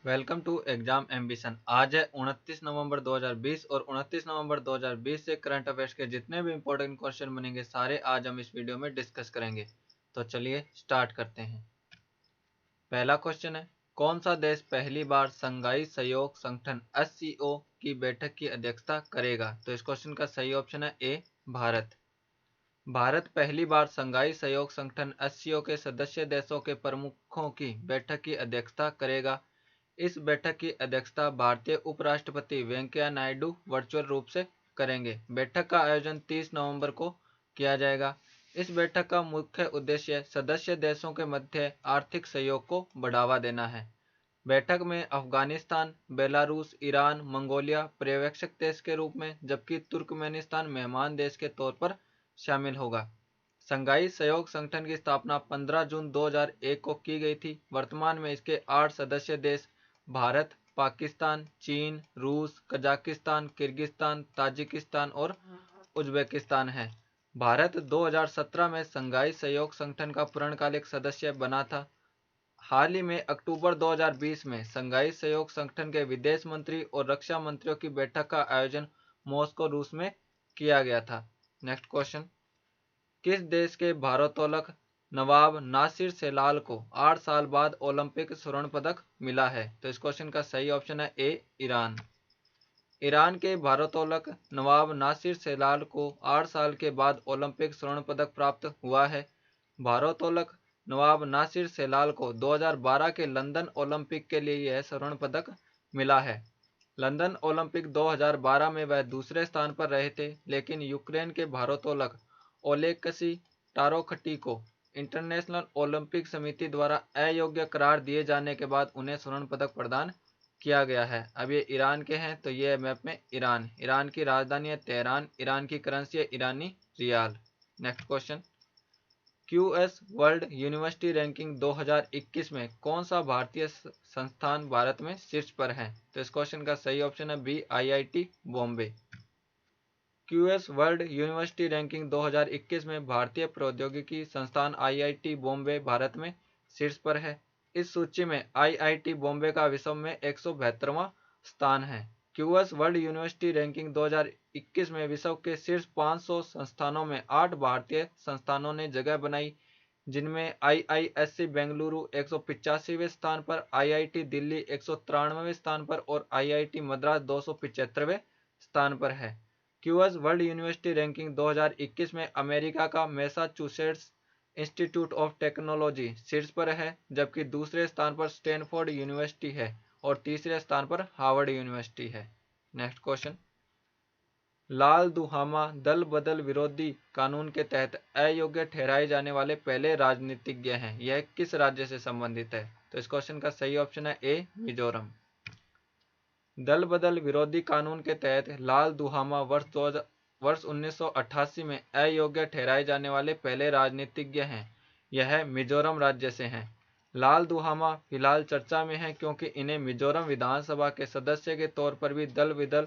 Welcome to exam ambition. आज है 29 नवंबर 2020 और 29 नवंबर 2020 से करंट अफेयर्स के जितने भी इंपॉर्टेंट क्वेश्चन बनेंगे सारे आज हम इस वीडियो में डिस्कस करेंगे। तो चलिए स्टार्ट करते हैं। पहला क्वेश्चन है, कौन सा देश पहली बार शंघाई सहयोग संगठन SCO की बैठक की अध्यक्षता करेगा? तो इस क्वेश्चन का सही ऑप्शन है ए, भारत। भारत पहली बार शंघाई सहयोग संगठन SCO के सदस्य देशों के प्रमुखों की बैठक की अध्यक्षता करेगा। इस बैठक की अध्यक्षता भारतीय उपराष्ट्रपति वेंकैया नायडू वर्चुअल रूप से करेंगे। बैठक का आयोजन 30 नवंबर को किया जाएगा। इस बैठक का मुख्य उद्देश्य सदस्य देशों के मध्य आर्थिक सहयोग को बढ़ावा देना है। बैठक में अफगानिस्तान, बेलारूस, ईरान, मंगोलिया पर्यवेक्षक देश के रूप में, जबकि तुर्कमेनिस्तान मेहमान देश के तौर पर शामिल होगा। शंघाई सहयोग संगठन की स्थापना 15 जून 2001 को की गई थी। वर्तमान में इसके 8 सदस्य देश भारत, पाकिस्तान, चीन, रूस, कजाकिस्तान, किर्गिस्तान, ताजिकिस्तान और उज्बेकिस्तान है। भारत 2017 में शंघाई सहयोग संगठन का पूर्णकालिक सदस्य बना था। हाल ही में अक्टूबर 2020 में शंघाई सहयोग संगठन के विदेश मंत्री और रक्षा मंत्रियों की बैठक का आयोजन मॉस्को, रूस में किया गया था। नेक्स्ट क्वेश्चन, किस देश के भारोत्तोलक नवाब नासिर सेलाल को 8 साल बाद ओलंपिक स्वर्ण पदक मिला है? तो इस क्वेश्चन का सही ऑप्शन है ए, ईरान। ईरान के भारोत्तोलक नवाब नासिर सेलाल को 8 साल के बाद ओलंपिक स्वर्ण पदक प्राप्त हुआ है। भारोत्तोलक नवाब नासिर सेलाल को 2012 के लंदन ओलंपिक के लिए यह स्वर्ण पदक मिला है। लंदन ओलंपिक 2012 में वह दूसरे स्थान पर रहे थे, लेकिन यूक्रेन के भारोत्तोलक ओलेक्सी टारोखटी को इंटरनेशनल ओलंपिक समिति द्वारा अयोग्य करार दिए जाने के बाद उन्हें स्वर्ण पदक प्रदान किया गया है। अब ये ईरान के हैं, तो ये मैप में ईरान। ईरान की राजधानी है तेहरान। ईरान की करेंसी है ईरानी rial. Next question, QS world university ranking 2021 में कौन सा भारतीय संस्थान भारत में शीर्ष पर है? तो इस क्वेश्चन का सही ऑप्शन है B, IIT Bombay. QS world university ranking 2021 में भारतीय प्रौद्योगिकी संस्थान IIT बॉम्बे भारत में शीर्ष पर है। इस सूची में IIT बॉम्बे का विश्व में 172वां स्थान है। QS वर्ल्ड यूनिवर्सिटी रैंकिंग 2021 में विश्व के शीर्ष 500 संस्थानों में 8 भारतीय संस्थानों ने जगह बनाई, जिनमें IISc बेंगलुरु 185वें स्थान पर, IIT दिल्ली 193वें स्थान पर और IIT मद्रास 275वें स्थान पर है। QS वर्ल्ड यूनिवर्सिटी रैंकिंग 2021 में अमेरिका का मैसाचुसेट्स इंस्टीट्यूट ऑफ टेक्नोलॉजी शीर्ष पर है, जबकि दूसरे स्थान पर स्टैनफोर्ड यूनिवर्सिटी है और तीसरे स्थान पर हार्वर्ड यूनिवर्सिटी है। नेक्स्ट क्वेश्चन, लाल दुहामा दल बदल विरोधी कानून के तहत अयोग्य ठहराए जाने वाले पहले राजनीतिज्ञ हैं। यह किस राज्य से संबंधित है? तो इस क्वेश्चन का सही ऑप्शन है ए, मिजोरम। दल बदल विरोधी कानून के तहत लाल दुहामा वर्ष 1988 में अयोग्य ठहराए जाने वाले पहले राजनीतिज्ञ हैं। यह मिजोरम राज्य से हैं। लाल दुहामा फिलहाल चर्चा में हैं क्योंकि इन्हें मिजोरम विधानसभा के सदस्य के तौर पर भी दल बदल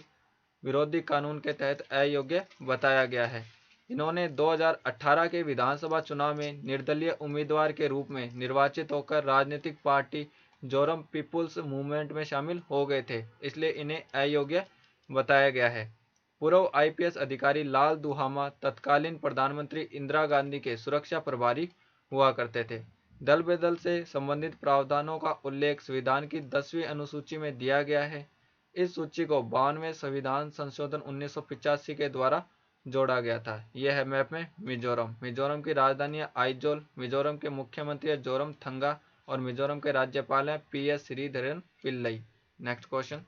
विरोधी कानून के तहत अयोग्य बताया गया है। इन्होंने 2018 के विधानसभा चुनाव में निर्दलीय उम्मीदवार के रूप में निर्वाचित होकर राजनीतिक पार्टी जोरम पीपुल्स मूवमेंट में शामिल हो गए थे, इसलिए इन्हें अयोग्य बताया गया है। पूर्व IPS अधिकारी लाल दुहामा तत्कालीन प्रधानमंत्री इंदिरा गांधी के सुरक्षा प्रभारी हुआ करते थे। दल बदल से संबंधित प्रावधानों का उल्लेख संविधान की 10वीं अनुसूची में दिया गया है। इस सूची को 92वें संविधान संशोधन 1985 के द्वारा जोड़ा गया था। यह है मैप में मिजोरम। मिजोरम की राजधानी है आइजोल। मिजोरम के मुख्यमंत्री है जोरमथंगा और मिजोरम के राज्यपाल हैं PS Sreedharan Pillai. Next question,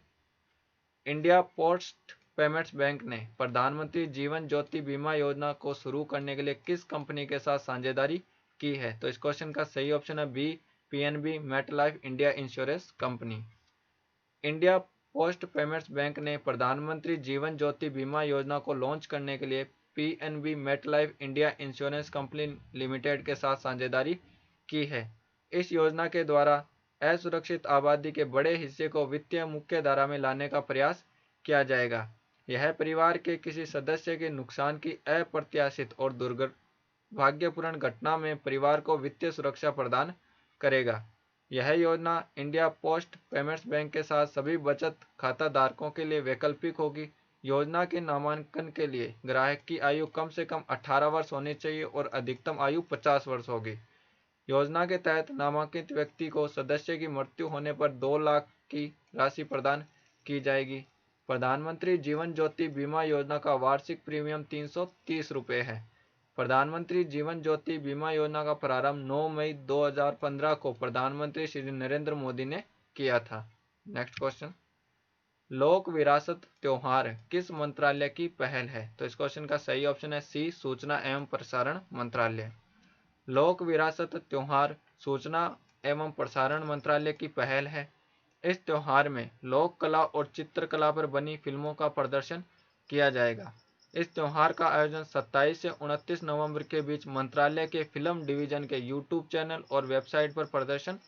India post payments bank ने प्रधानमंत्री जीवन ज्योति बीमा योजना को शुरू करने के लिए किस कंपनी के साथ साझेदारी की है? तो इस क्वेश्चन का सही ऑप्शन है B, PNB MetLife India insurance company. India post payments bank ने प्रधानमंत्री जीवन ज्योति बीमा योजना को लॉन्च करने के लिए PNB MetLife India insurance company limited के साथ साझेदारी की है। इस योजना के द्वारा असुरक्षित आबादी के बड़े हिस्से को वित्तीय मुख्यधारा में लाने का प्रयास किया जाएगा। यह परिवार के किसी सदस्य के नुकसान की अप्रत्याशित और दुर्भाग्यपूर्ण घटना में परिवार को वित्तीय सुरक्षा प्रदान करेगा। यह योजना इंडिया पोस्ट पेमेंट्स बैंक के साथ सभी बचत खाता धारकों के लिए वैकल्पिक होगी। योजना के नामांकन के लिए ग्राहक की आयु कम से कम 18 वर्ष होनी चाहिए और अधिकतम आयु 50 वर्ष होगी। योजना के तहत नामांकित व्यक्ति को सदस्य की मृत्यु होने पर 2 लाख की राशि प्रदान की जाएगी। प्रधानमंत्री जीवन ज्योति बीमा योजना का वार्षिक प्रीमियम 330 रुपये है। प्रधानमंत्री जीवन ज्योति बीमा योजना का प्रारंभ 9 मई 2015 को प्रधानमंत्री श्री नरेंद्र मोदी ने किया था। नेक्स्ट क्वेश्चन, लोक विरासत त्योहार किस मंत्रालय की पहल है? तो इस क्वेश्चन का सही ऑप्शन है सी, सूचना एवं प्रसारण मंत्रालय। लोक विरासत त्योहार सूचना एवं प्रसारण मंत्रालय की पहल है। इस त्योहार में लोक कला और चित्रकला पर बनी फिल्मों का प्रदर्शन किया जाएगा। इस त्योहार का आयोजन 27 से 29 नवंबर के बीच मंत्रालय के फिल्म डिवीजन के यूट्यूब चैनल और वेबसाइट पर प्रदर्शन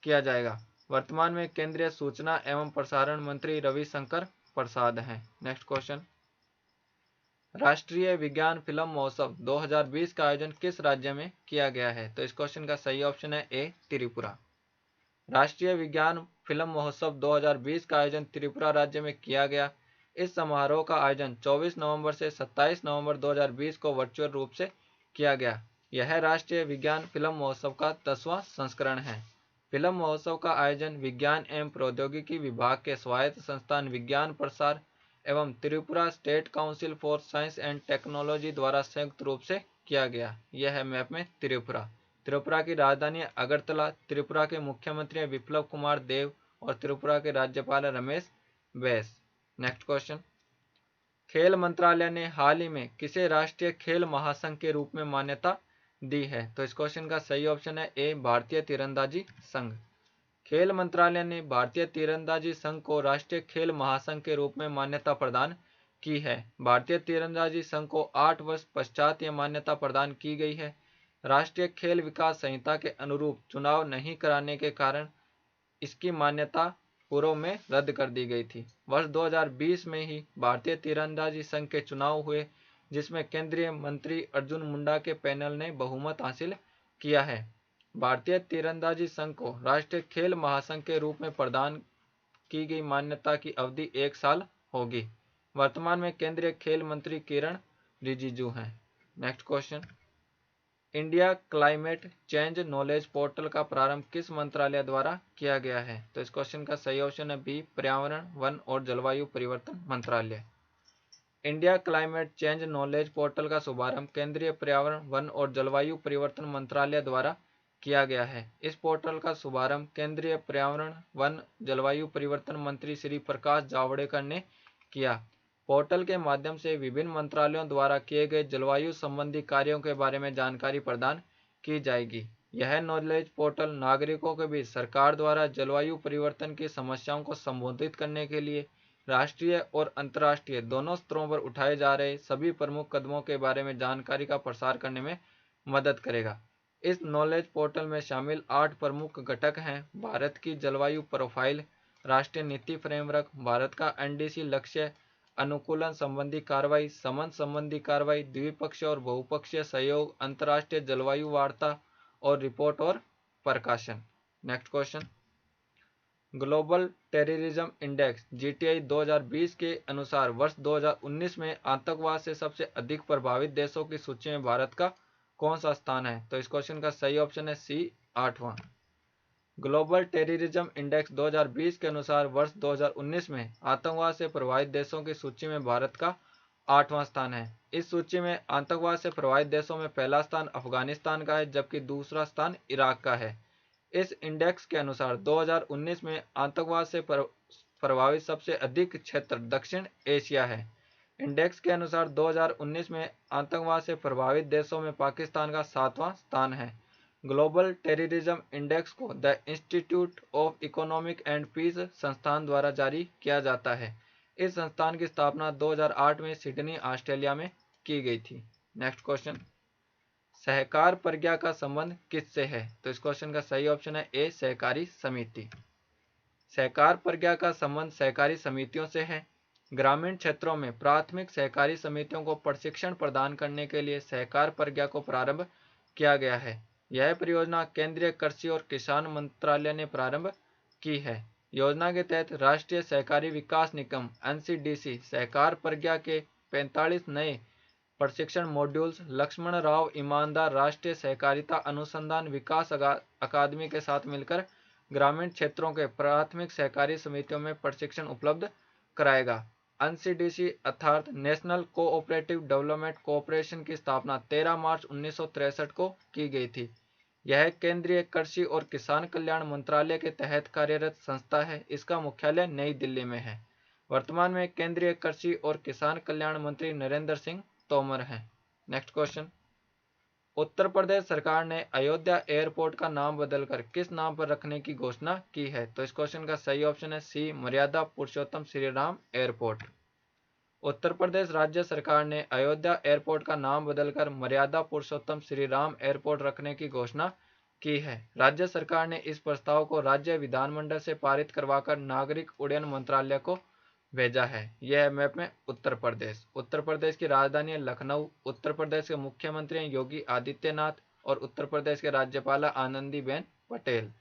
किया जाएगा। वर्तमान में केंद्रीय सूचना एवं प्रसारण मंत्री रविशंकर प्रसाद हैं। नेक्स्ट क्वेश्चन, राष्ट्रीय विज्ञान फिल्म महोत्सव 2020 का आयोजन किस राज्य में किया गया है? तो इस क्वेश्चन का सही ऑप्शन है ए, त्रिपुरा। राष्ट्रीय विज्ञान फिल्म महोत्सव 2020 का आयोजन त्रिपुरा राज्य में किया गया। इस समारोह का आयोजन 24 नवंबर से 27 नवंबर 2020 को वर्चुअल रूप से किया गया। यह राष्ट्रीय विज्ञान फिल्म महोत्सव का 10वां संस्करण है। फिल्म महोत्सव का आयोजन विज्ञान एवं प्रौद्योगिकी विभाग के स्वायत्त संस्थान विज्ञान प्रसार एवं Tripura state council for science and technology द्वारा संयुक्त रूप से किया गया। यह है मैप में त्रिपुरा। त्रिपुरा की राजधानी अगरतला। त्रिपुरा के मुख्यमंत्री विप्लव कुमार देव और त्रिपुरा के राज्यपाल रमेश बैस। नेक्स्ट क्वेश्चन, खेल मंत्रालय ने हाल ही में किसे राष्ट्रीय खेल महासंघ के रूप में मान्यता दी है? तो इस क्वेश्चन का सही ऑप्शन है ए, भारतीय तीरंदाजी संघ। खेल मंत्रालय ने भारतीय तीरंदाजी संघ को राष्ट्रीय खेल महासंघ के रूप में मान्यता प्रदान की है। भारतीय तीरंदाजी संघ को 8 वर्ष पश्चात यह मान्यता प्रदान की गई है। राष्ट्रीय खेल विकास संहिता के अनुरूप चुनाव नहीं कराने के कारण इसकी मान्यता पूर्व में रद्द कर दी गई थी। वर्ष 2020 में ही भारतीय तीरंदाजी संघ के चुनाव हुए, जिसमें केंद्रीय मंत्री अर्जुन मुंडा के पैनल ने बहुमत हासिल किया है। भारतीय तीरंदाजी संघ को राष्ट्रीय खेल महासंघ के रूप में प्रदान की गई मान्यता की अवधि 1 साल होगी। वर्तमान में केंद्रीय खेल मंत्री किरण रिजिजू हैं। Next question, India climate change knowledge portal का प्रारंभ किस मंत्रालय द्वारा किया गया है? तो इस क्वेश्चन का सही ऑप्शन है बी, पर्यावरण वन और जलवायु परिवर्तन मंत्रालय। India climate change knowledge portal का शुभारंभ केंद्रीय पर्यावरण वन और जलवायु परिवर्तन मंत्रालय द्वारा किया गया है। इस पोर्टल का शुभारंभ केंद्रीय पर्यावरण वन जलवायु परिवर्तन मंत्री श्री प्रकाश जावड़ेकर ने किया। पोर्टल के माध्यम से विभिन्न मंत्रालयों द्वारा किए गए जलवायु संबंधी कार्यों के बारे में जानकारी प्रदान की जाएगी। यह नॉलेज पोर्टल नागरिकों के बीच सरकार द्वारा जलवायु परिवर्तन की समस्याओं को संबोधित करने के लिए राष्ट्रीय और अंतर्राष्ट्रीय दोनों स्तरों पर उठाए जा रहे सभी प्रमुख कदमों के बारे में जानकारी का प्रसार करने में मदद करेगा। इस नॉलेज पोर्टल में शामिल 8 प्रमुख घटक हैं: भारत की जलवायु प्रोफाइल, राष्ट्रीय नीति फ्रेमवर्क, भारत का एनडीसी लक्ष्य, अनुकूलन संबंधी कार्रवाई, समन संबंधी कार्रवाई, द्विपक्षीय और बहुपक्षीय सहयोग, अंतर्राष्ट्रीय जलवायु वार्ता और रिपोर्ट और प्रकाशन। Next question, global terrorism index GTI 2020 के अनुसार वर्ष 2019 में आतंकवाद से सबसे अधिक प्रभावित देशों की सूची में भारत का कौन सा स्थान है? तो इस क्वेश्चन का सही ऑप्शन है सी, 8वां। ग्लोबल टेररिज्म इंडेक्स 2020 के अनुसार वर्ष 2019 में आतंकवाद से प्रभावित देशों की सूची में भारत का 8वां स्थान है। इस सूची में आतंकवाद से प्रभावित देशों में पहला स्थान अफगानिस्तान का है, जबकि दूसरा स्थान इराक का है। इस इंडेक्स के अनुसार 2019 में आतंकवाद से प्रभावित सबसे अधिक क्षेत्र दक्षिण एशिया है। इंडेक्स के अनुसार 2019 में आतंकवाद से प्रभावित देशों में पाकिस्तान का 7वां स्थान है। ग्लोबल टेररिज्म इंडेक्स को the institute of economic and peace संस्थान द्वारा जारी किया जाता है। इस संस्थान की स्थापना 2008 में सिडनी, ऑस्ट्रेलिया में की गई थी। नेक्स्ट क्वेश्चन, सहकार प्रज्ञा का संबंध किससे है? तो इस क्वेश्चन का सही ऑप्शन है ए, सहकारी समिति। सहकार प्रज्ञा का संबंध सहकारी समितियों से है। ग्रामीण क्षेत्रों में प्राथमिक सहकारी समितियों को प्रशिक्षण प्रदान करने के लिए सहकार प्रज्ञा को प्रारंभ किया गया है। यह परियोजना केंद्रीय कृषि और किसान मंत्रालय ने प्रारंभ की है। योजना के तहत राष्ट्रीय सहकारी विकास निगम एनसीडीसी सहकार प्रज्ञा के 45 नए प्रशिक्षण मॉड्यूल्स लक्ष्मण राव ईमानदार राष्ट्रीय सहकारिता अनुसंधान विकास अकादमी के साथ मिलकर ग्रामीण क्षेत्रों के प्राथमिक सहकारी समितियों में प्रशिक्षण उपलब्ध कराएगा। एनसीडीसी अर्थात नेशनल कोऑपरेटिव डेवलपमेंट कॉरपोरेशन की स्थापना 13 मार्च 1963 को की गई थी। यह केंद्रीय कृषि और किसान कल्याण मंत्रालय के तहत कार्यरत संस्था है। इसका मुख्यालय नई दिल्ली में है। वर्तमान में केंद्रीय कृषि और किसान कल्याण मंत्री नरेंद्र सिंह तोमर हैं। नेक्स्ट क्वेश्चन, उत्तर प्रदेश सरकार ने अयोध्या एयरपोर्ट का नाम बदलकर किस नाम पर रखने की घोषणा की है? तो इस क्वेश्चन का सही ऑप्शन है सी, मर्यादा पुरुषोत्तम श्री राम एयरपोर्ट। उत्तर प्रदेश राज्य सरकार ने अयोध्या एयरपोर्ट का नाम बदलकर मर्यादा पुरुषोत्तम श्री राम एयरपोर्ट रखने की घोषणा की है। राज्य सरकार ने इस प्रस्ताव को राज्य विधानमंडल से पारित करवाकर नागरिक उड्डयन मंत्रालय को भेजा है। यह है मैप में उत्तर प्रदेश। उत्तर प्रदेश की राजधानी है लखनऊ। उत्तर प्रदेश के मुख्यमंत्री हैं योगी आदित्यनाथ और उत्तर प्रदेश के राज्यपाल आनंदीबेन पटेल।